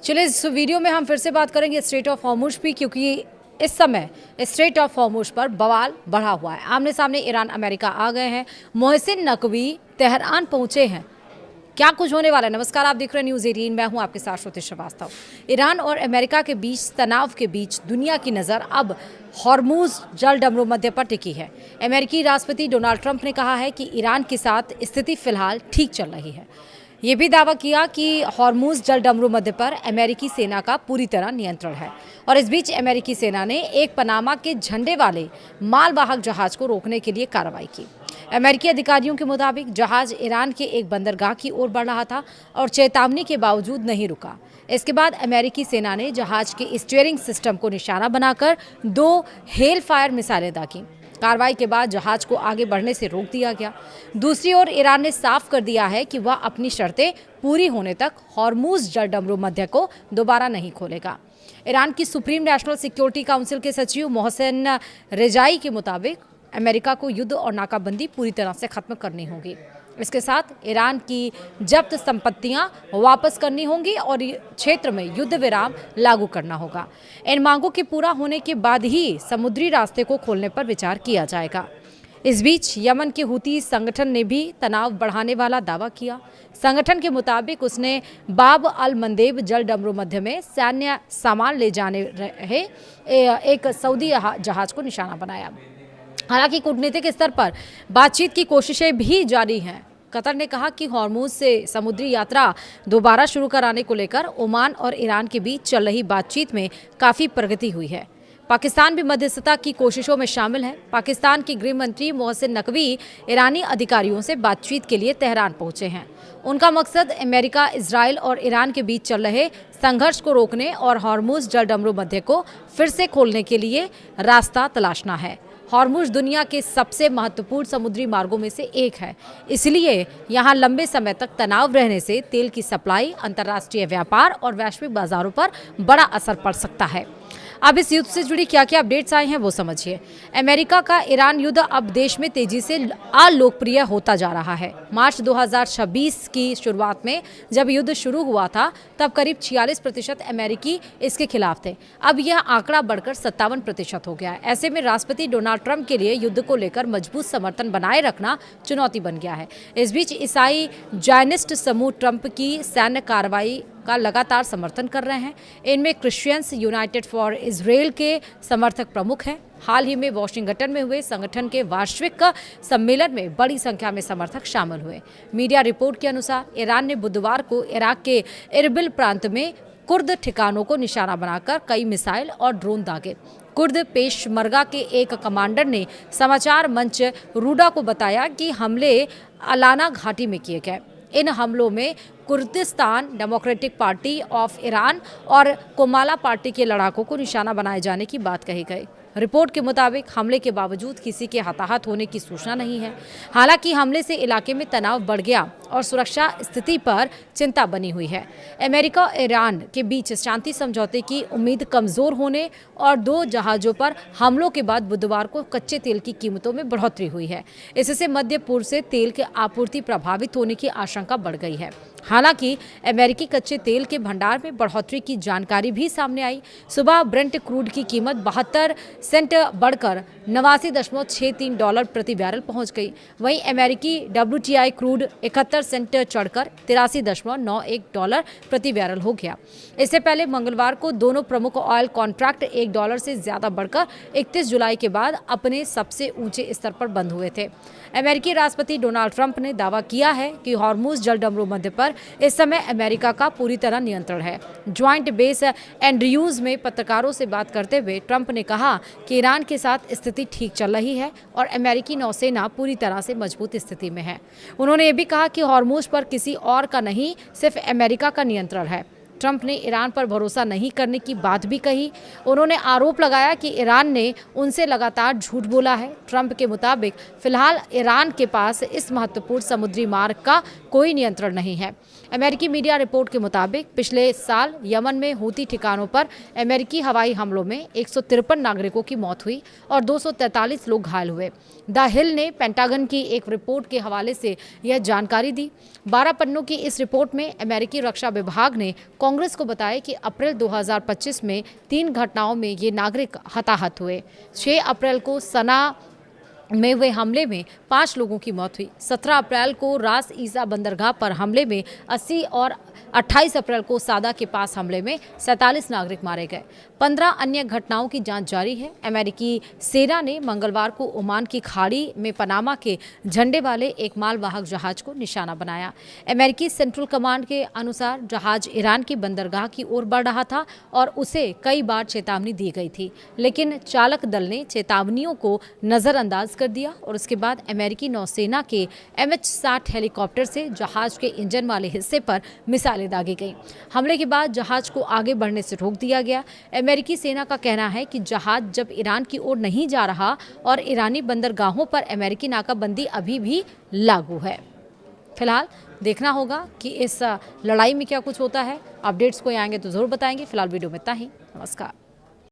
चलिए इस वीडियो में हम फिर से बात करेंगे स्ट्रेट ऑफ हॉर्मुज पे, क्योंकि इस समय स्ट्रेट ऑफ हॉर्मुज पर बवाल बढ़ा हुआ है। आमने सामने ईरान अमेरिका आ गए हैं। मोहसिन नकवी तेहरान पहुंचे हैं। क्या कुछ होने वाला है? नमस्कार, आप देख रहे हैं न्यूज़ 18। मैं हूं आपके साथ श्रुति श्रीवास्तव। ईरान और अमेरिका के बीच तनाव के बीच दुनिया की नज़र अब हॉर्मुज जल डमरू मध्य पर टिकी है। अमेरिकी राष्ट्रपति डोनाल्ड ट्रंप ने कहा है कि ईरान के साथ स्थिति फिलहाल ठीक चल रही है। ये भी दावा किया कि हॉर्मुज जल डमरू मध्य पर अमेरिकी सेना का पूरी तरह नियंत्रण है। और इस बीच अमेरिकी सेना ने एक पनामा के झंडे वाले मालवाहक जहाज को रोकने के लिए कार्रवाई की। अमेरिकी अधिकारियों के मुताबिक जहाज ईरान के एक बंदरगाह की ओर बढ़ रहा था और चेतावनी के बावजूद नहीं रुका। इसके बाद अमेरिकी सेना ने जहाज के स्टीयरिंग सिस्टम को निशाना बनाकर 2 हेल फायर मिसाइलें दागीं। कार्रवाई के बाद जहाज को आगे बढ़ने से रोक दिया गया। दूसरी ओर ईरान ने साफ कर दिया है कि वह अपनी शर्तें पूरी होने तक हॉर्मुज जल डमरू मध्य को दोबारा नहीं खोलेगा। ईरान की सुप्रीम नेशनल सिक्योरिटी काउंसिल के सचिव मोहसिन रेजाई के मुताबिक अमेरिका को युद्ध और नाकाबंदी पूरी तरह से खत्म करनी होगी। इसके साथ ईरान की जब्त संपत्तियां वापस करनी होंगी और क्षेत्र में युद्ध विराम लागू करना होगा। इन मांगों के पूरा होने के बाद ही समुद्री रास्ते को खोलने पर विचार किया जाएगा। इस बीच यमन के हुती संगठन ने भी तनाव बढ़ाने वाला दावा किया। संगठन के मुताबिक उसने बाब अल मंदेब जल डमरू मध्य में सैन्य सामान ले जाने रहे एक सऊदी जहाज को निशाना बनाया। हालांकि कूटनीतिक स्तर पर बातचीत की कोशिशें भी जारी हैं। कतर ने कहा कि हॉर्मुज से समुद्री यात्रा दोबारा शुरू कराने को लेकर ओमान और ईरान के बीच चल रही बातचीत में काफ़ी प्रगति हुई है। पाकिस्तान भी मध्यस्थता की कोशिशों में शामिल है। पाकिस्तान के गृह मंत्री मोहसिन नकवी ईरानी अधिकारियों से बातचीत के लिए तेहरान पहुंचे हैं। उनका मकसद अमेरिका, इजराइल और ईरान के बीच चल रहे संघर्ष को रोकने और हॉर्मुज जल डमरू मध्य को फिर से खोलने के लिए रास्ता तलाशना है। हॉर्मुज दुनिया के सबसे महत्वपूर्ण समुद्री मार्गों में से एक है, इसलिए यहाँ लंबे समय तक तनाव रहने से तेल की सप्लाई, अंतर्राष्ट्रीय व्यापार और वैश्विक बाजारों पर बड़ा असर पड़ सकता है। अब इस युद्ध से जुड़ी क्या क्या अपडेट्स आए हैं वो समझिए। अमेरिका का ईरान युद्ध अब देश में तेजी से अलोकप्रिय होता जा रहा है। मार्च 2026 की शुरुआत में जब युद्ध शुरू हुआ था तब करीब 46% अमेरिकी इसके खिलाफ थे। अब यह आंकड़ा बढ़कर 57% हो गया है। ऐसे में राष्ट्रपति डोनाल्ड ट्रंप के लिए युद्ध को लेकर मजबूत समर्थन बनाए रखना चुनौती बन गया है। इस बीच ईसाई जायनिस्ट समूह ट्रंप की सैन्य कार्रवाई का लगातार समर्थन कर रहे हैं। इनमें क्रिश्चियंस यूनाइटेड फॉर इजराइल के समर्थक प्रमुख हैं। हाल ही में वॉशिंगटन में हुए संगठन के वार्षिक सम्मेलन में बड़ी संख्या में समर्थक शामिल हुए। मीडिया रिपोर्ट के अनुसार ईरान ने बुधवार को इराक के इरबिल प्रांत में कुर्द ठिकानों को निशाना बनाकर कई मिसाइल और ड्रोन दागे। कुर्द पेशमर्गा के एक कमांडर ने समाचार मंच रूडा को बताया कि हमले अलाना घाटी में किए गए। इन हमलों में Kurdistan democratic party of Iran और कोमाला पार्टी के लड़ाकों को निशाना बनाए जाने की बात कही गई। रिपोर्ट के मुताबिक हमले के बावजूद किसी के हताहत होने की सूचना नहीं है। हालांकि हमले से इलाके में तनाव बढ़ गया और सुरक्षा स्थिति पर चिंता बनी हुई है। अमेरिका और ईरान के बीच शांति समझौते की उम्मीद कमजोर होने और 2 जहाज़ों पर हमलों के बाद बुधवार को कच्चे तेल की कीमतों में बढ़ोतरी हुई है। इससे मध्य पूर्व से तेल की आपूर्ति प्रभावित होने की आशंका बढ़ गई है। हालांकि अमेरिकी कच्चे तेल के भंडार में बढ़ोतरी की जानकारी भी सामने आई। सुबह ब्रेंट क्रूड की कीमत 72 सेंट बढ़कर $89.63 प्रति बैरल पहुंच गई। वहीं अमेरिकी WTI क्रूड 71 सेंट चढ़कर $83.91 प्रति बैरल हो गया। इससे पहले मंगलवार को दोनों प्रमुख ऑयल कॉन्ट्रैक्ट $1 से ज्यादा बढ़कर 31 जुलाई के बाद अपने सबसे ऊंचे स्तर पर बंद हुए थे। अमेरिकी राष्ट्रपति डोनाल्ड ट्रंप ने दावा किया है कि हॉर्मुज जल डमरू मध्य पर इस समय अमेरिका का पूरी तरह नियंत्रण है। ज्वाइंट बेस एंड्रयूज में पत्रकारों से बात करते हुए ट्रंप ने कहा कि ईरान के साथ स्थिति ठीक चल रही है और अमेरिकी नौसेना पूरी तरह से मजबूत स्थिति में है। उन्होंने ये भी कहा कि हॉर्मुज पर किसी और का नहीं, सिर्फ अमेरिका का नियंत्रण है। ट्रंप ने ईरान पर भरोसा नहीं करने की बात भी कही। उन्होंने आरोप लगाया कि ईरान ने उनसे लगातार झूठ बोला है। ट्रंप के मुताबिक फिलहाल ईरान के पास इस महत्वपूर्ण समुद्री मार्ग का कोई नियंत्रण नहीं है। अमेरिकी मीडिया रिपोर्ट के मुताबिक पिछले साल यमन में हूती ठिकानों पर अमेरिकी हवाई हमलों में 153 नागरिकों की मौत हुई और 243 लोग घायल हुए। द हिल ने पेंटागन की एक रिपोर्ट के हवाले से यह जानकारी दी। 12 पन्नों की इस रिपोर्ट में अमेरिकी रक्षा विभाग ने कांग्रेस को बताया कि अप्रैल 2025 में 3 घटनाओं में ये नागरिक हताहत हुए। 6 अप्रैल को सना में हुए हमले में 5 लोगों की मौत हुई। 17 अप्रैल को रास ईसा बंदरगाह पर हमले में 80 और 28 अप्रैल को सादा के पास हमले में 47 नागरिक मारे गए। 15 अन्य घटनाओं की जांच जारी है। अमेरिकी सेना ने मंगलवार को ओमान की खाड़ी में पनामा के झंडे वाले एक मालवाहक जहाज को निशाना बनाया। अमेरिकी सेंट्रल कमांड के अनुसार जहाज ईरान की बंदरगाह की ओर बढ़ रहा था और उसे कई बार चेतावनी दी गई थी, लेकिन चालक दल ने चेतावनियों को नजरअंदाज कर दिया और उसके बाद अमेरिकी नौसेना के MH-60 हेलीकॉप्टर से जहाज के इंजन वाले हिस्से पर मिसाइलें दागी गई। हमले के बाद जहाज को आगे बढ़ने से रोक दिया गया। अमेरिकी सेना का कहना है कि जहाज जब ईरान की ओर नहीं जा रहा और ईरानी बंदरगाहों पर अमेरिकी नाकाबंदी अभी भी लागू है। फिलहाल देखना होगा कि इस लड़ाई में क्या कुछ होता है। अपडेट्स कोई आएंगे तो जरूर बताएंगे। फिलहाल वीडियो में इतना ही। नमस्कार।